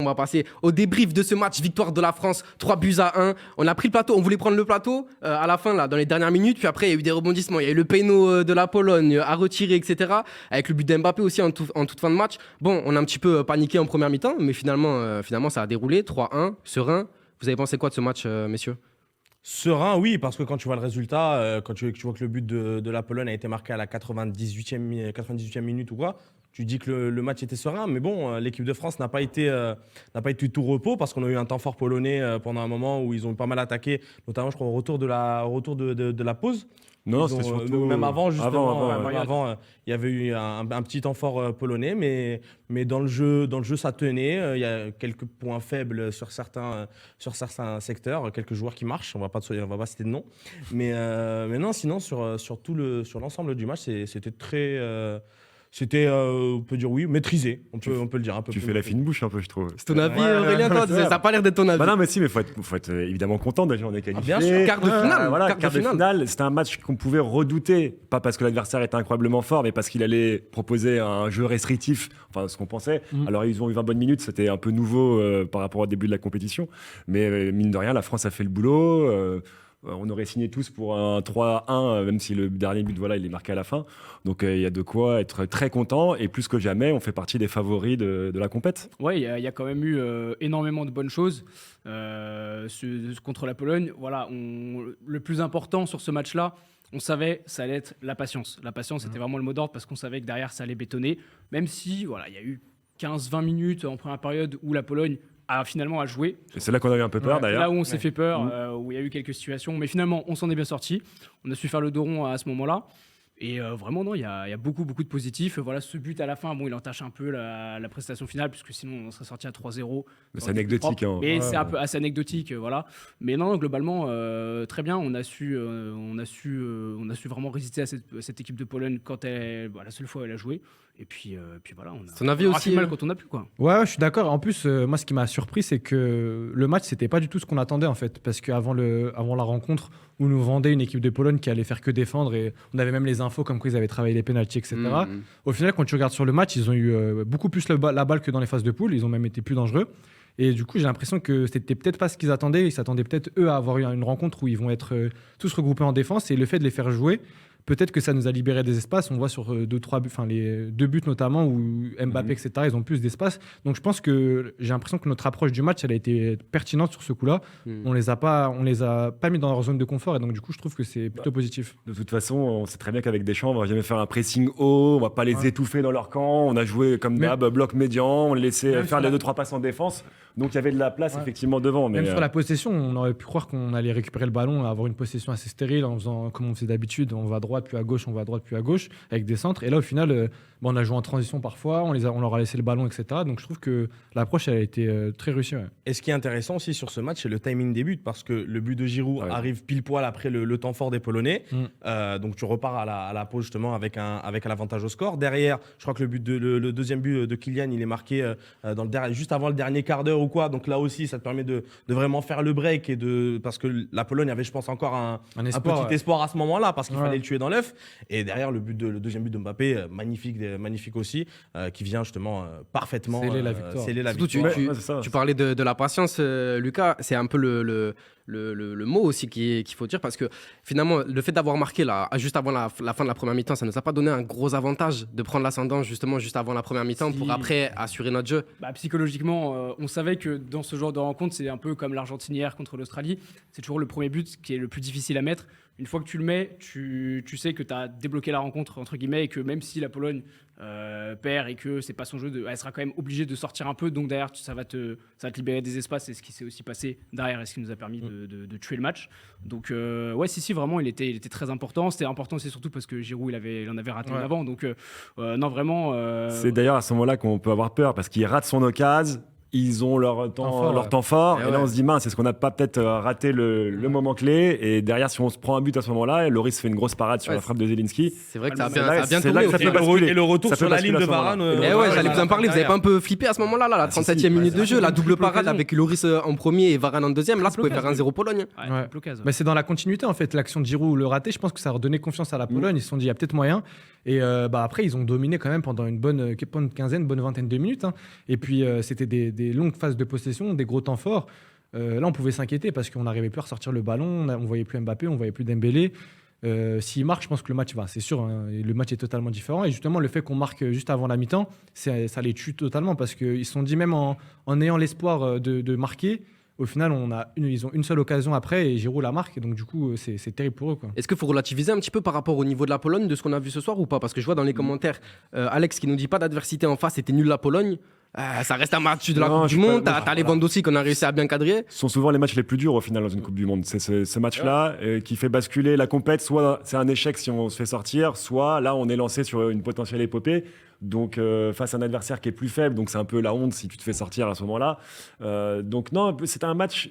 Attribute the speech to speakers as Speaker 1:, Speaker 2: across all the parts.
Speaker 1: On va passer au débrief de ce match, victoire de la France, 3-1. On a pris le plateau, on voulait prendre le plateau à la fin, là, dans les dernières minutes. Puis après, il y a eu des rebondissements. Il y a eu le péno de la Pologne à retirer, etc. Avec le but d'Mbappé aussi en toute fin de match. Bon, on a un petit peu paniqué en première mi-temps, mais finalement ça a déroulé. 3-1, serein. Vous avez pensé quoi de ce match, messieurs?
Speaker 2: Serein, oui, parce que quand tu vois le résultat, quand tu vois que le but de la Pologne a été marqué à la 98e minute ou quoi, tu dis que le match était serein. Mais bon, l'équipe de France n'a pas été tout repos parce qu'on a eu un temps fort polonais pendant un moment où ils ont pas mal attaqué, notamment, je crois, au retour de la pause.
Speaker 3: Non, c'était surtout...
Speaker 2: Même avant, justement.
Speaker 3: Avant,
Speaker 2: Il y avait eu un petit temps fort polonais, mais dans le jeu, ça tenait. Il y a quelques points faibles sur certains secteurs, quelques joueurs qui marchent. On va pas citer de nom. Mais non, sinon, sur l'ensemble du match, c'était très... on peut dire oui, maîtrisé, on peut le dire un peu.
Speaker 3: Tu fais la fine bouche un peu, je trouve.
Speaker 1: C'est ton avis, Aurélien, toi? Ça n'a pas l'air d'être ton avis.
Speaker 3: Bah non, mais si, mais faut être évidemment content. Déjà, on est qualifié.
Speaker 2: Bien sûr,
Speaker 1: quart de finale.
Speaker 3: Voilà, quart de finale. C'était un match qu'on pouvait redouter, pas parce que l'adversaire était incroyablement fort, mais parce qu'il allait proposer un jeu restrictif, enfin ce qu'on pensait. Alors ils ont eu 20 bonnes minutes, c'était un peu nouveau par rapport au début de la compétition, mais mine de rien, la France a fait le boulot. On aurait signé tous pour un 3-1, même si le dernier but, voilà, il est marqué à la fin. Donc il y a de quoi être très content. Et plus que jamais, on fait partie des favoris de la compète.
Speaker 4: Oui, il y a quand même eu énormément de bonnes choses contre la Pologne. Voilà, le plus important sur ce match-là, on savait ça allait être la patience. La patience, c'était vraiment le mot d'ordre parce qu'on savait que derrière, ça allait bétonner. Même si voilà, il y a eu 15-20 minutes en première période où la Pologne a finalement à jouer.
Speaker 3: Et c'est là qu'on a eu un peu peur, d'ailleurs.
Speaker 4: Là où on s'est fait peur, où il y a eu quelques situations. Mais finalement, on s'en est bien sorti. On a su faire le dos rond à ce moment-là. Et vraiment, non, il y a beaucoup de positifs. Voilà, ce but à la fin, bon, il entache un peu la prestation finale, puisque sinon, on serait sorti à 3-0.
Speaker 3: C'est anecdotique. Hein.
Speaker 4: Mais c'est un peu assez anecdotique, voilà. Mais non, globalement, très bien. On a su vraiment résister à cette équipe de Pologne quand la seule fois où elle a joué. Et puis voilà,
Speaker 1: Ton avis aussi,
Speaker 4: fait mal quand on a pu, quoi.
Speaker 5: Ouais, je suis d'accord. En plus, moi, ce qui m'a surpris, c'est que le match, c'était pas du tout ce qu'on attendait, en fait. Parce qu'avant la rencontre, où nous vendait une équipe de Pologne qui allait faire que défendre, et on avait même les infos comme quoi ils avaient travaillé les pénaltys, etc. Au final, quand tu regardes sur le match, ils ont eu beaucoup plus la balle que dans les phases de poule. Ils ont même été plus dangereux. Et du coup, j'ai l'impression que c'était peut-être pas ce qu'ils attendaient. Ils s'attendaient peut-être, eux, à avoir une rencontre où ils vont être tous regroupés en défense. Et le fait de les faire jouer, peut-être que ça nous a libéré des espaces. On voit sur les 2 buts notamment où Mbappé, etc., ils ont plus d'espace. Donc je pense que j'ai l'impression que notre approche du match, elle a été pertinente sur ce coup-là. On les a pas mis dans leur zone de confort. Et donc du coup, je trouve que c'est plutôt positif.
Speaker 3: De toute façon, on sait très bien qu'avec Deschamps, on va jamais faire un pressing haut. On va pas les étouffer dans leur camp. On a joué comme d'hab, bloc médian. On les laissait faire les 2-3 passes en défense. Donc il y avait de la place effectivement devant. Mais
Speaker 5: même sur la possession, on aurait pu croire qu'on allait récupérer le ballon, avoir une possession assez stérile en faisant comme on faisait d'habitude. On va à droite, puis à gauche, on va à droite, puis à gauche, avec des centres. Et là, au final, on a joué en transition parfois, on leur a laissé le ballon, etc. Donc je trouve que l'approche, elle a été très réussie. Ouais.
Speaker 2: Et ce qui est intéressant aussi sur ce match, c'est le timing des buts, parce que le but de Giroud arrive pile poil après le temps fort des Polonais. Donc tu repars à la pause justement avec un avantage au score. Derrière, je crois que le deuxième but de Kylian, il est marqué juste avant le dernier quart d'heure ou quoi. Donc là aussi, ça te permet de vraiment faire le break, parce que la Pologne avait, je pense, encore un petit espoir à ce moment-là, parce qu'il fallait le tuer dans l'œuf. Et derrière, le deuxième but de Mbappé, magnifique aussi, qui vient justement parfaitement
Speaker 5: sceller la victoire.
Speaker 1: Surtout, tu parlais de la patience, Lucas. C'est un peu le mot aussi qu'il faut dire, parce que finalement, le fait d'avoir marqué juste avant la fin de la première mi-temps, ça ne nous a pas donné un gros avantage de prendre l'ascendant justement juste avant la première mi-temps pour après assurer notre jeu.
Speaker 4: Psychologiquement, on savait que dans ce genre de rencontre, c'est un peu comme l'Argentine hier contre l'Australie. C'est toujours le premier but qui est le plus difficile à mettre. Une fois que tu le mets, tu sais que tu as débloqué la rencontre, entre guillemets, et que même si la Pologne perd et que c'est pas son jeu, elle sera quand même obligée de sortir un peu. Donc derrière, ça va te libérer des espaces. C'est ce qui s'est aussi passé derrière et ce qui nous a permis de tuer le match. Donc vraiment, il était très important. C'était important, c'est surtout parce que Giroud, il en avait raté un avant. Donc non, vraiment...
Speaker 3: C'est d'ailleurs à ce moment-là qu'on peut avoir peur, parce qu'il rate son occasion. Ils ont leur temps fort. Et là, on se dit, mince, est-ce qu'on n'a pas peut-être raté le moment clé? Et derrière, si on se prend un but à ce moment-là, Loris fait une grosse parade sur la frappe de Zelensky.
Speaker 1: C'est vrai que ça a bien
Speaker 3: tourné.
Speaker 2: Et le retour sur la ligne de Varane.
Speaker 1: J'allais vous en parler. Vous n'avez pas un peu flippé à ce moment-là, la 37e minute de jeu, la double parade avec Loris en premier et Varane en deuxième. Là, ça pouvait faire 1-0 Pologne.
Speaker 5: Mais c'est dans la continuité, en fait, l'action de Giroud, le raté. Je pense que ça a redonné confiance à la Pologne. Ils se sont dit, il y a peut-être moyen. Et après, ils ont dominé quand même pendant une bonne bonne vingtaine de minutes. Hein. Et puis, c'était des longues phases de possession, des gros temps forts. Là, on pouvait s'inquiéter parce qu'on n'arrivait plus à ressortir le ballon. On voyait plus Mbappé, on voyait plus Dembélé. S'il marque, je pense que le match, c'est sûr, hein, le match est totalement différent. Et justement, le fait qu'on marque juste avant la mi-temps, ça les tue totalement parce qu'ils se sont dit, même en ayant l'espoir de marquer, au final, ils ont une seule occasion après et Giroud la marque. Et donc, du coup, c'est terrible pour eux. Quoi.
Speaker 1: Est-ce qu'il faut relativiser un petit peu par rapport au niveau de la Pologne, de ce qu'on a vu ce soir ou pas? Parce que je vois dans les commentaires Alex qui nous dit pas d'adversité en face, c'était nul la Pologne. Ça reste un match de la Coupe du Monde. T'as Lewandowski qu'on a réussi à bien cadrer.
Speaker 3: Ce sont souvent les matchs les plus durs au final dans une Coupe du Monde. C'est ce match-là qui fait basculer la compète. Soit c'est un échec si on se fait sortir, soit là on est lancé sur une potentielle épopée. Donc face à un adversaire qui est plus faible, donc c'est un peu la honte si tu te fais sortir à ce moment-là. Donc non, c'était un match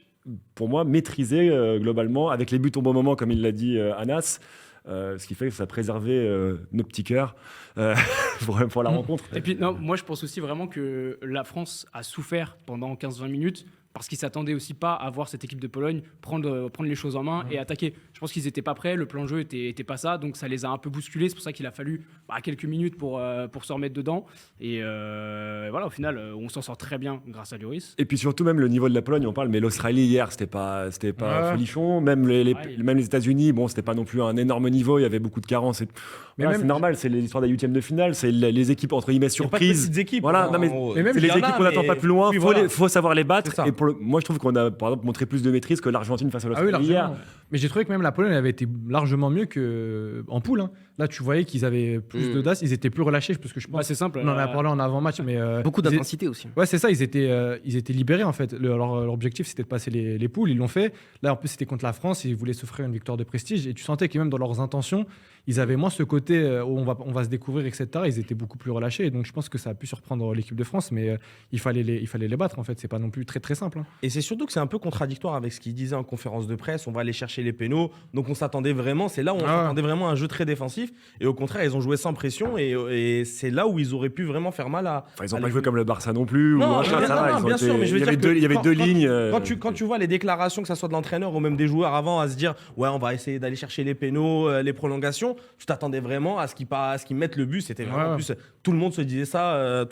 Speaker 3: pour moi maîtrisé globalement, avec les buts au bon moment comme il l'a dit Anas. Ce qui fait que ça a préservé nos petits cœurs pour la rencontre.
Speaker 4: Et puis, non, moi, je pense aussi vraiment que la France a souffert pendant 15-20 minutes parce qu'ils ne s'attendaient aussi pas à voir cette équipe de Pologne prendre les choses en main et attaquer. Je pense qu'ils n'étaient pas prêts, le plan de jeu était pas ça, donc ça les a un peu bousculés. C'est pour ça qu'il a fallu quelques minutes pour se remettre dedans. Et voilà, au final, on s'en sort très bien grâce à Lloris.
Speaker 3: Et puis surtout, même le niveau de la Pologne, on parle, mais l'Australie hier, c'était pas folichon. Même les États-Unis, bon, c'était pas non plus un énorme niveau, il y avait beaucoup de carences. Mais c'est normal, c'est l'histoire des huitièmes de finale, c'est les équipes entre guillemets surprises.
Speaker 2: Il y a pas de petites équipes.
Speaker 3: Voilà, non, mais c'est les équipes qu'on n'attend pas plus loin. Il faut savoir les battre. Et moi, je trouve qu'on a, par exemple, montré plus de maîtrise que l'Argentine face à l'Australie hier.
Speaker 5: Mais j'ai trouvé que même la Pologne avait été largement mieux qu'en poule. Hein. Là, tu voyais qu'ils avaient plus d'audace, ils étaient plus relâchés, parce que je pense.
Speaker 4: C'est simple.
Speaker 5: On en a parlé en avant-match, mais
Speaker 1: beaucoup d'intensité aussi.
Speaker 5: Ouais, c'est ça. Ils étaient libérés en fait. Leur objectif, c'était de passer les poules. Ils l'ont fait. Là, en plus, c'était contre la France. Ils voulaient s'offrir une victoire de prestige. Et tu sentais que même dans leurs intentions, ils avaient moins ce côté où on va se découvrir, etc. Ils étaient beaucoup plus relâchés. Et donc, je pense que ça a pu surprendre l'équipe de France, mais il fallait les battre en fait. C'est pas non plus très très simple. Hein.
Speaker 2: Et c'est surtout que c'est un peu contradictoire avec ce qu'il disait en conférence de presse. On va aller chercher les pénaux. Donc on s'attendait vraiment. C'est là où on s'attendait vraiment à un jeu très défensif. Et au contraire, ils ont joué sans pression. Et c'est là où ils auraient pu vraiment faire mal à.
Speaker 3: Enfin, ils n'ont pas joué comme le Barça non plus.
Speaker 2: Non, bien sûr. Mais je veux dire
Speaker 3: il y avait deux lignes.
Speaker 2: Quand tu vois les déclarations, que ce soit de l'entraîneur ou même des joueurs avant, à se dire ouais, on va essayer d'aller chercher les pénaux, les prolongations. Tu t'attendais vraiment à ce qu'ils mettent le but. C'était vraiment plus. Tout le monde se disait ça.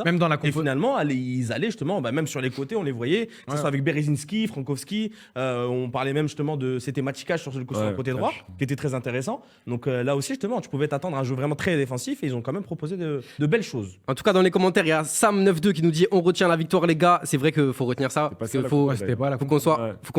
Speaker 5: Même dans la
Speaker 2: Et finalement, ils allaient justement, même sur les côtés, on les voyait. Que ce soit avec Berezinski, Frankowski. On parlait même justement de. C'était Matikach sur le côté droit, qui était très intéressant. Donc là aussi, justement, tu pouvais t'attendre à un jeu vraiment très défensif et ils ont quand même proposé de belles choses.
Speaker 1: En tout cas, dans les commentaires, il y a Sam92 qui nous dit on retient la victoire, les gars. C'est vrai qu'il faut retenir ça. Faut qu'on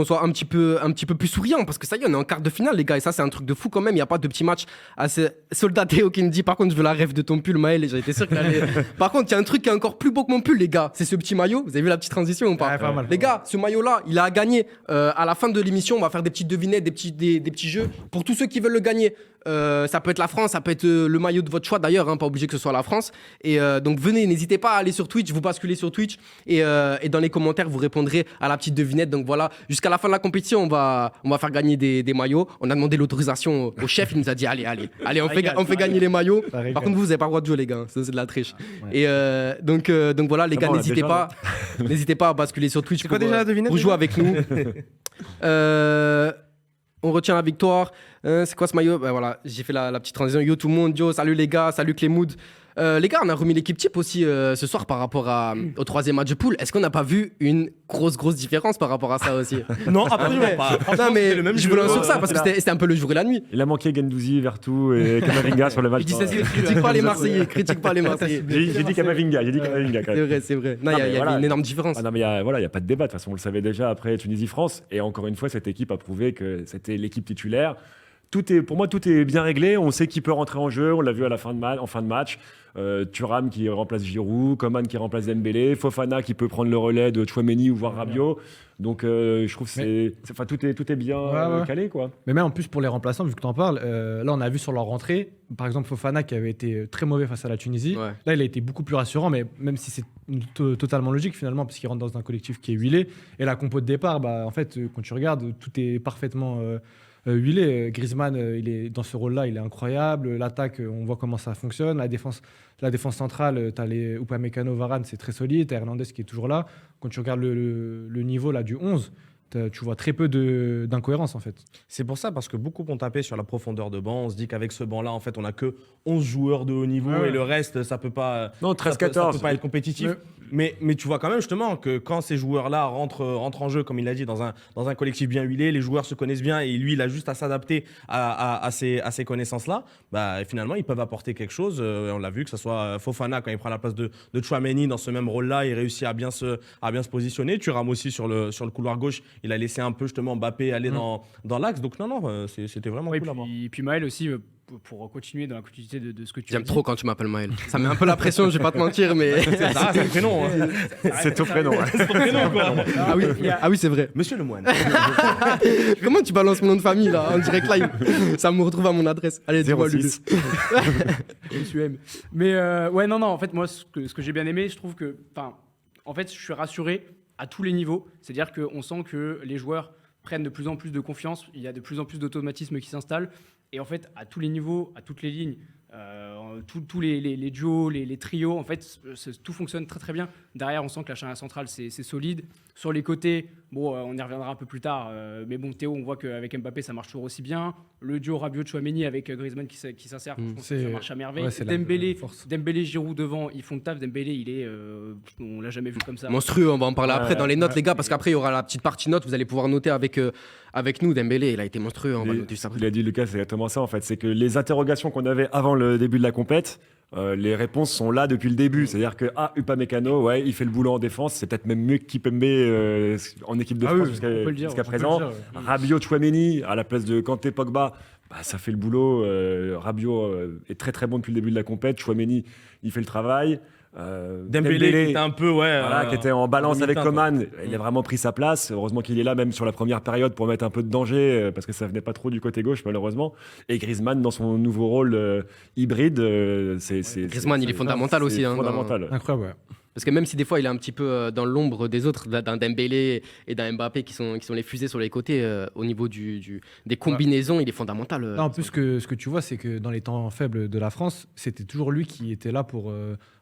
Speaker 1: soit un petit peu plus souriant parce que ça y est, on est en quart de finale, les gars. Et ça, c'est un truc de fou quand même. Il n'y a pas de petit match assez. Soldat Théo qui nous dit par contre, je veux la rêve de ton pull, Maël. Et j'ai été sûr qu'il allait. Par contre, il y a un truc qui est encore plus beau que mon pull, les gars. C'est ce petit maillot. Vous avez vu la petite transition ou pas?
Speaker 5: Pas mal.
Speaker 1: Les gars, ce maillot-là, il a gagné. À la fin de l'émission, on va faire des petites devinettes, des petits jeux pour tous ceux qui veulent le gagner. Ça peut être la France, ça peut être le maillot de votre choix d'ailleurs, hein, pas obligé que ce soit la France. Et donc venez, n'hésitez pas à aller sur Twitch, vous basculez sur Twitch et dans les commentaires vous répondrez à la petite devinette. Donc voilà, jusqu'à la fin de la compétition, on va faire gagner des maillots. On a demandé l'autorisation au chef, il nous a dit allez, on fait gagner les maillots. Par contre vous n'avez pas le droit de jouer les gars, ça, c'est de la triche. Ouais. Et donc voilà les gars, n'hésitez pas à basculer sur Twitch pour jouer avec nous. On retient la victoire. C'est quoi ce maillot? Voilà, j'ai fait la petite transition. Yo tout le monde, yo, salut les gars, salut Clémoud. Les gars, on a remis l'équipe type aussi ce soir par rapport au troisième match de poule. Est-ce qu'on n'a pas vu une grosse différence par rapport à ça aussi?
Speaker 2: Non, absolument pas.
Speaker 1: Non, mais je voulais sur ça parce que c'était un peu le jour et la nuit.
Speaker 3: Il a manqué Gendouzi, Vertou et Kamavinga sur le match.
Speaker 1: Critique pas les Marseillais.
Speaker 3: J'ai dit Kamavinga. Quand même.
Speaker 1: C'est vrai. Non, il y a une énorme différence.
Speaker 3: Non, mais il n'y a pas de débat. De toute façon, on le savait déjà après Tunisie-France. Et encore une fois, cette équipe a prouvé que c'était l'équipe titulaire. Pour moi, tout est bien réglé. On sait qui peut rentrer en jeu. On l'a vu en fin de match. Thuram qui remplace Giroud, Coman qui remplace Dembélé, Fofana qui peut prendre le relais de Tchouaméni ou voire Rabiot. Donc je trouve que tout est bien calé, quoi. Mais
Speaker 5: même en plus pour les remplaçants, vu que tu en parles, là on a vu sur leur rentrée, par exemple Fofana qui avait été très mauvais face à la Tunisie. Ouais. Là il a été beaucoup plus rassurant, mais même si c'est totalement logique finalement, parce qu'il rentre dans un collectif qui est huilé. Et la compo de départ, en fait, quand tu regardes, tout est parfaitement huilé. Griezmann, il est dans ce rôle-là, il est incroyable. L'attaque, on voit comment ça fonctionne. La défense centrale, tu as les Upamecano, Varane, c'est très solide. Tu as Hernandez qui est toujours là. Quand tu regardes le niveau là, du 11, tu vois très peu d'incohérence en fait.
Speaker 2: C'est pour ça, parce que beaucoup ont tapé sur la profondeur de banc. On se dit qu'avec ce banc-là, en fait, on a que 11 joueurs de haut niveau
Speaker 5: Ouais.
Speaker 2: et le reste, ça peut pas.
Speaker 3: Non,
Speaker 2: ça peut
Speaker 3: 13-14.
Speaker 2: pas être compétitif. Mais tu vois quand même justement que quand ces joueurs-là rentrent en jeu, comme il l'a dit, dans un collectif bien huilé, les joueurs se connaissent bien et lui, il a juste à s'adapter à ces connaissances-là, bah, finalement, ils peuvent apporter quelque chose. On l'a vu, que ce soit Fofana, quand il prend la place de Tchouaméni dans ce même rôle-là, il réussit à bien se positionner. Thuram aussi sur le couloir gauche, il a laissé un peu justement Mbappé aller dans l'axe. Donc non, c'était vraiment
Speaker 4: Ouais,
Speaker 2: cool à voir.
Speaker 4: et puis Maël aussi, pour continuer dans la continuité de ce que tu as
Speaker 1: J'aime
Speaker 4: dit.
Speaker 1: trop quand tu m'appelles Maël. Ça met un peu la pression, je vais pas te mentir, mais.
Speaker 2: C'est le prénom. Hein.
Speaker 3: C'est ton prénom. Ouais.
Speaker 2: C'est ton prénom, quoi.
Speaker 1: Ah oui, c'est vrai.
Speaker 2: Monsieur Lemoine.
Speaker 1: Comment tu balances mon nom de famille là en direct live? Ça me retrouve à mon adresse. Allez, dis-moi, Lulu.
Speaker 3: 06.
Speaker 4: Je suis M. Mais ouais, non, en fait, moi, ce que j'ai bien aimé, je trouve que, en fait, je suis rassuré à tous les niveaux. C'est-à-dire qu'on sent que les joueurs prennent de plus en plus de confiance. Il y a de plus en plus d'automatisme qui s'installent. Et en fait, à tous les niveaux, à toutes les lignes, tous les duos, les trios, en fait, tout fonctionne très très bien. Derrière, on sent que la charnière centrale, c'est solide. Sur les côtés, bon, on y reviendra un peu plus tard, mais bon, Théo, on voit qu'avec Mbappé, ça marche toujours aussi bien. Le duo Rabiot-Chouameni avec Griezmann qui s'insère, franchement, ça marche à merveille.
Speaker 5: Ouais, c'est
Speaker 4: Dembélé,
Speaker 5: la force.
Speaker 4: Giroud devant, ils font le taf. Dembélé, il est, on l'a jamais vu comme ça.
Speaker 1: Monstrueux, on va en parler après dans les notes,
Speaker 5: ouais.
Speaker 1: les gars, parce qu'après, il y aura la petite partie notes. Vous allez pouvoir noter avec nous. Dembélé, il a été monstrueux. On va noter ça après.
Speaker 3: Il a dit Lucas, c'est exactement ça en fait. C'est que les interrogations qu'on avait avant le début de la compète, les réponses sont là depuis le début. C'est-à-dire que Upamecano, ouais, il fait le boulot en défense. C'est peut-être même mieux qu'Kipembe en équipe de
Speaker 5: Ah
Speaker 3: France
Speaker 5: oui,
Speaker 3: jusqu'à
Speaker 4: on peut le dire,
Speaker 3: jusqu'à
Speaker 4: on peut
Speaker 3: présent.
Speaker 5: le dire,
Speaker 3: Rabiot, Chouameni à la place de Kanté, Pogba. Bah, ça fait le boulot. Rabiot est très très bon depuis le début de la compète. Chouameni, il fait le travail.
Speaker 2: Dembélé qui était un peu,
Speaker 3: qui était en balance avec
Speaker 2: demi-teinte,
Speaker 3: Coman, il a vraiment pris sa place. Heureusement qu'il est là, même sur la première période, pour mettre un peu de danger, parce que ça venait pas trop du côté gauche, malheureusement. Et Griezmann, dans son nouveau rôle hybride,
Speaker 1: Griezmann, il est fondamental aussi, hein,
Speaker 3: fondamental.
Speaker 5: Incroyable. Ouais.
Speaker 1: Parce que même si des fois il est un petit peu dans l'ombre des autres, d'un Dembélé et d'un Mbappé qui sont les fusées sur les côtés, au niveau des combinaisons, il est fondamental.
Speaker 5: Là, en plus, ce que tu vois, c'est que dans les temps faibles de la France, c'était toujours lui qui était là pour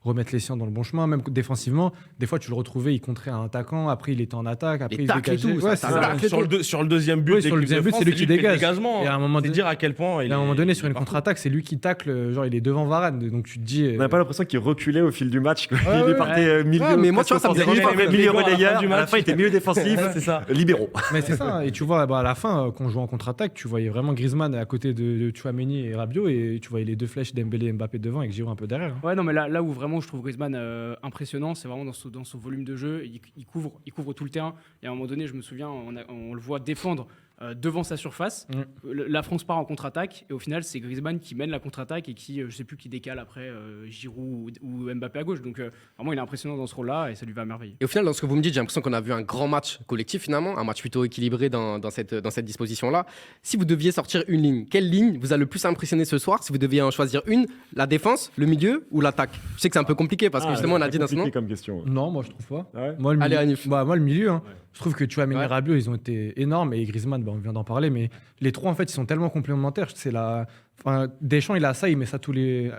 Speaker 5: remettre les siens dans le bon chemin, même défensivement. Des fois, tu le retrouvais, il contrait un attaquant, après il était en attaque, après il se
Speaker 1: tacles et
Speaker 5: dégageait.
Speaker 1: tout,
Speaker 5: Ouais,
Speaker 1: ça
Speaker 5: c'est
Speaker 1: tacle
Speaker 5: ça.
Speaker 1: et tout.
Speaker 2: Sur le deuxième but,
Speaker 5: Oui, sur le deuxième but, c'est lui qui dégage. Et à un moment
Speaker 2: c'est
Speaker 5: donné-
Speaker 2: dire à quel point
Speaker 5: Et à un moment donné, sur une contre-attaque, c'est lui qui tacle, genre il est devant Varane. Donc tu te dis.
Speaker 3: On n'a pas l'impression qu'il reculait au fil du match. Quoi.
Speaker 5: Ouais,
Speaker 3: il
Speaker 5: ouais,
Speaker 3: est parti milieu.
Speaker 1: Ouais, mais moi, tu vois, ça me dérange pas.
Speaker 3: Milieu
Speaker 2: À la fin
Speaker 3: relayeur.
Speaker 2: du
Speaker 3: À la
Speaker 2: match.
Speaker 3: fin, il était milieu défensif.
Speaker 2: c'est ça.
Speaker 3: Libéraux.
Speaker 5: Mais c'est ça. Et tu vois, à la fin, quand on jouait en contre-attaque, tu voyais vraiment Griezmann à côté de Tchouaméni et Rabiot. Et tu voyais les deux flèches Dembélé et Mbappé devant avec Giroud un peu derrière.
Speaker 4: Ouais, non, mais là où vraiment je trouve Griezmann impressionnant, c'est vraiment dans son volume de jeu. Il couvre tout le terrain. Et à un moment donné, je me souviens, on le voit défendre devant sa surface. La France part en contre-attaque. Et au final, c'est Griezmann qui mène la contre-attaque et qui, je sais plus, qui décale après Giroud ou Mbappé à gauche. Donc vraiment, il est impressionnant dans ce rôle-là et ça lui va à merveille.
Speaker 1: Et au final, dans ce que vous me dites, j'ai l'impression qu'on a vu un grand match collectif finalement, un match plutôt équilibré dans cette disposition-là. Si vous deviez sortir une ligne, quelle ligne vous a le plus impressionné ce soir? Si vous deviez en choisir une, la défense, le milieu ou l'attaque? Je sais que c'est un peu compliqué parce que justement, on a dit dans ce moment.
Speaker 3: comme question.
Speaker 5: Non, moi je trouve pas.
Speaker 3: Ah ouais
Speaker 5: Moi, le
Speaker 1: Allez,
Speaker 5: milieu,
Speaker 1: Hanif.
Speaker 5: moi, le milieu, hein. Je trouve que Tchouaméni
Speaker 1: Ouais.
Speaker 5: et Rabiot, ils ont été énormes. Et Griezmann, on vient d'en parler, mais les trois, en fait, ils sont tellement complémentaires. Deschamps, il a ça, il met ça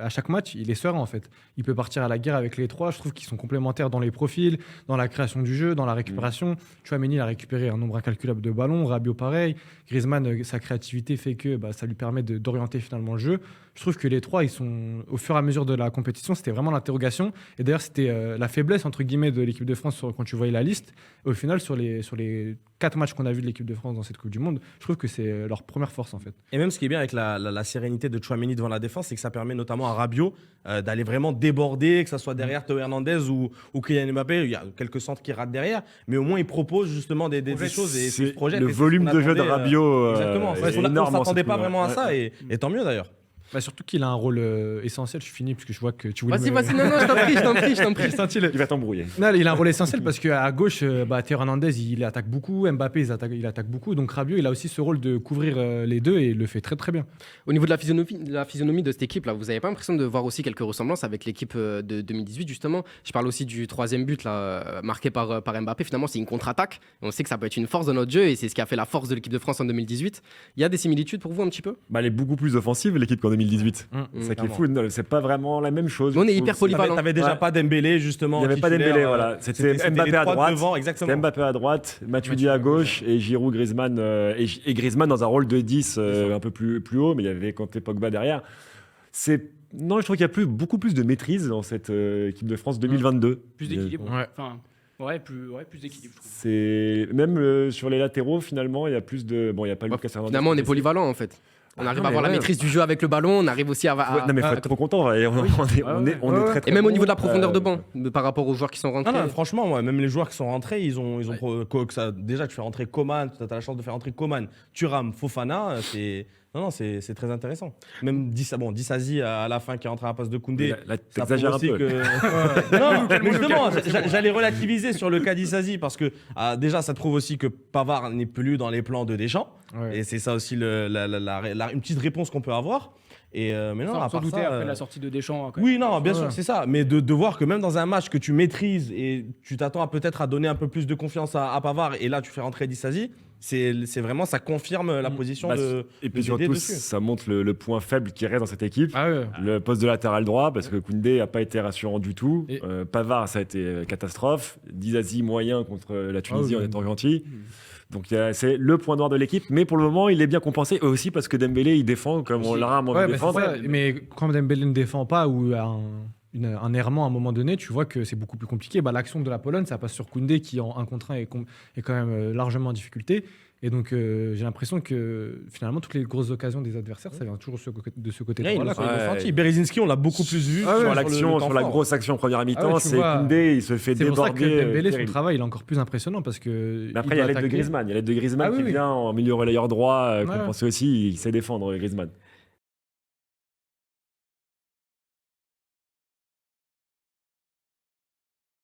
Speaker 5: à chaque match. Il est serein, en fait. Il peut partir à la guerre avec les trois. Je trouve qu'ils sont complémentaires dans les profils, dans la création du jeu, dans la récupération. Tchouaméni, il a récupéré un nombre incalculable de ballons. Rabiot, pareil. Griezmann, sa créativité fait que ça lui permet d'orienter finalement le jeu. Je trouve que les trois, ils sont, au fur et à mesure de la compétition, c'était vraiment l'interrogation. Et d'ailleurs, c'était la faiblesse, entre guillemets, de l'équipe de France quand tu voyais la liste. Et au final, sur les 4 matchs qu'on a vus de l'équipe de France dans cette Coupe du Monde, je trouve que c'est leur première force, en fait.
Speaker 2: Et même ce qui est bien avec la sérénité de Tchouaméni devant la défense, c'est que ça permet notamment à Rabiot d'aller vraiment déborder, que ce soit derrière Théo Hernandez ou Kylian Mbappé. Il y a quelques centres qui ratent derrière, mais au moins il propose justement des choses et il se projette.
Speaker 3: Le
Speaker 2: Et c'est
Speaker 3: volume
Speaker 2: ce qu'on
Speaker 3: de jeu de
Speaker 2: attendait,
Speaker 3: Rabiot
Speaker 2: exactement.
Speaker 3: est
Speaker 2: On ne
Speaker 3: énorme.
Speaker 2: s'attendait pas vraiment à ça et tant mieux d'ailleurs.
Speaker 5: Surtout qu'il a un rôle essentiel. Je finis, parce que je vois que tu voulais.
Speaker 1: Vas-y, non, je t'en prie.
Speaker 3: Il va t'embrouiller.
Speaker 5: Non, il a un rôle essentiel parce qu'à gauche, Théo Hernandez, il attaque beaucoup. Mbappé, il attaque beaucoup. Donc Rabiot, il a aussi ce rôle de couvrir les deux et il le fait très très bien.
Speaker 1: Au niveau de la physionomie de cette équipe, là, vous n'avez pas l'impression de voir aussi quelques ressemblances avec l'équipe de 2018, justement? Je parle aussi du troisième but là, marqué par Mbappé. Finalement, c'est une contre-attaque. On sait que ça peut être une force de notre jeu et c'est ce qui a fait la force de l'équipe de France en 2018. Il y a des similitudes pour vous un petit peu?
Speaker 3: Elle est beaucoup plus offensive, l'équipe qu'en 2018. C'est ça qui est fou. Non, c'est pas vraiment la même chose.
Speaker 1: Mais on est
Speaker 3: je
Speaker 1: hyper
Speaker 3: trouve.
Speaker 1: polyvalent.
Speaker 2: T'avais déjà
Speaker 3: Ouais.
Speaker 2: pas Dembélé, justement.
Speaker 3: Il n'y avait pas
Speaker 2: titulaire,
Speaker 3: Dembélé, voilà. C'était Mbappé
Speaker 2: les
Speaker 3: à
Speaker 2: trois
Speaker 3: droite.
Speaker 2: devant, exactement.
Speaker 3: C'était Mbappé à droite, Matuidi à gauche et Giroud, Griezmann et Griezmann dans un rôle de 10 un peu plus haut, mais il y avait Kanté, Pogba derrière. Non, je trouve qu'il y a beaucoup plus de maîtrise dans cette équipe de France 2022.
Speaker 4: Plus d'équilibre.
Speaker 5: Ouais.
Speaker 4: Enfin, plus d'équilibre. je trouve.
Speaker 3: C'est même sur les latéraux finalement, il y a plus de il y a pas Lucas Hernandez.
Speaker 1: Finalement, on est
Speaker 3: blessé.
Speaker 1: polyvalent en fait. On
Speaker 3: Ah
Speaker 1: arrive
Speaker 3: non,
Speaker 1: à avoir
Speaker 3: mais
Speaker 1: la
Speaker 3: ouais.
Speaker 1: maîtrise du jeu avec le ballon, on arrive aussi à.
Speaker 3: Ouais, non mais faut être trop content. On est très très
Speaker 1: Et même au
Speaker 3: bon.
Speaker 1: niveau de la profondeur de banc, par rapport aux joueurs qui sont rentrés.
Speaker 2: Non, franchement, moi, même les joueurs qui sont rentrés, ils ont déjà, tu fais rentrer Coman, tu as la chance de faire rentrer Coman, Thuram, Fofana, c'est très intéressant. Même Disasi à la fin qui est rentré à la place de Koundé.
Speaker 3: Là,
Speaker 2: Ça
Speaker 3: t'exagères
Speaker 2: prouve
Speaker 3: un
Speaker 2: aussi
Speaker 3: peu.
Speaker 2: que. Non, mais justement, j'allais relativiser sur le cas d'Isasi parce que déjà, ça prouve aussi que Pavard n'est plus dans les plans de Deschamps.
Speaker 5: Ouais.
Speaker 2: Et c'est ça aussi une petite réponse qu'on peut avoir. Mais non, à
Speaker 4: Sans
Speaker 2: part
Speaker 4: douter
Speaker 2: ça,
Speaker 4: après la sortie de Deschamps. quand
Speaker 2: oui,
Speaker 4: même.
Speaker 2: non, bien
Speaker 5: Ouais.
Speaker 2: sûr, c'est ça. Mais de voir que même dans un match que tu maîtrises et tu t'attends peut-être à donner un peu plus de confiance à Pavard et là tu fais rentrer Disasi, c'est vraiment, ça confirme la position de.
Speaker 3: Et puis
Speaker 2: de Dédé
Speaker 3: surtout,
Speaker 2: dessus.
Speaker 3: ça montre le point faible qui reste dans cette équipe.
Speaker 5: Ah ouais.
Speaker 3: Le poste de latéral droit, parce que Koundé n'a pas été rassurant du tout.
Speaker 5: Et-
Speaker 3: Pavard, ça a été catastrophe. Disasi, moyen contre la Tunisie
Speaker 5: Ah oui.
Speaker 3: en étant gentil. Donc c'est le point noir de l'équipe. Mais pour le moment, il est bien compensé. Et aussi parce que Dembélé, il défend comme on l'a rarement
Speaker 5: Ouais,
Speaker 3: vu
Speaker 5: bah, c'est
Speaker 3: défendre.
Speaker 5: ça. Mais quand Dembélé ne défend pas ou a un errement à un moment donné, tu vois que c'est beaucoup plus compliqué. Bah, l'action de la Pologne, ça passe sur Koundé qui en 1 contre 1 est quand même largement en difficulté. Et donc j'ai l'impression que finalement toutes les grosses occasions des adversaires, ça vient toujours de ce côté-là.
Speaker 2: Ouais, ils
Speaker 5: quoi.
Speaker 2: l'ont senti. Berezinski, on l'a beaucoup plus vu
Speaker 5: Ah ouais,
Speaker 3: Sur
Speaker 2: le
Speaker 3: l'action,
Speaker 2: temps
Speaker 3: sur la
Speaker 2: fort.
Speaker 3: grosse action en première mi-temps,
Speaker 5: Ah ouais, tu
Speaker 3: c'est
Speaker 5: vois,
Speaker 3: Koundé, il se fait
Speaker 5: C'est pour ça que
Speaker 3: déborder.
Speaker 5: Dembélé, son
Speaker 3: terrible.
Speaker 5: travail, il est encore plus impressionnant parce que.
Speaker 3: Mais après, il y a l'aide de Griezmann. Il y a l'aide de Griezmann
Speaker 5: Ah oui,
Speaker 3: qui
Speaker 5: oui.
Speaker 3: vient en milieu relayeur droit, qu'on
Speaker 5: Ouais.
Speaker 3: pensait aussi, il sait défendre, Griezmann.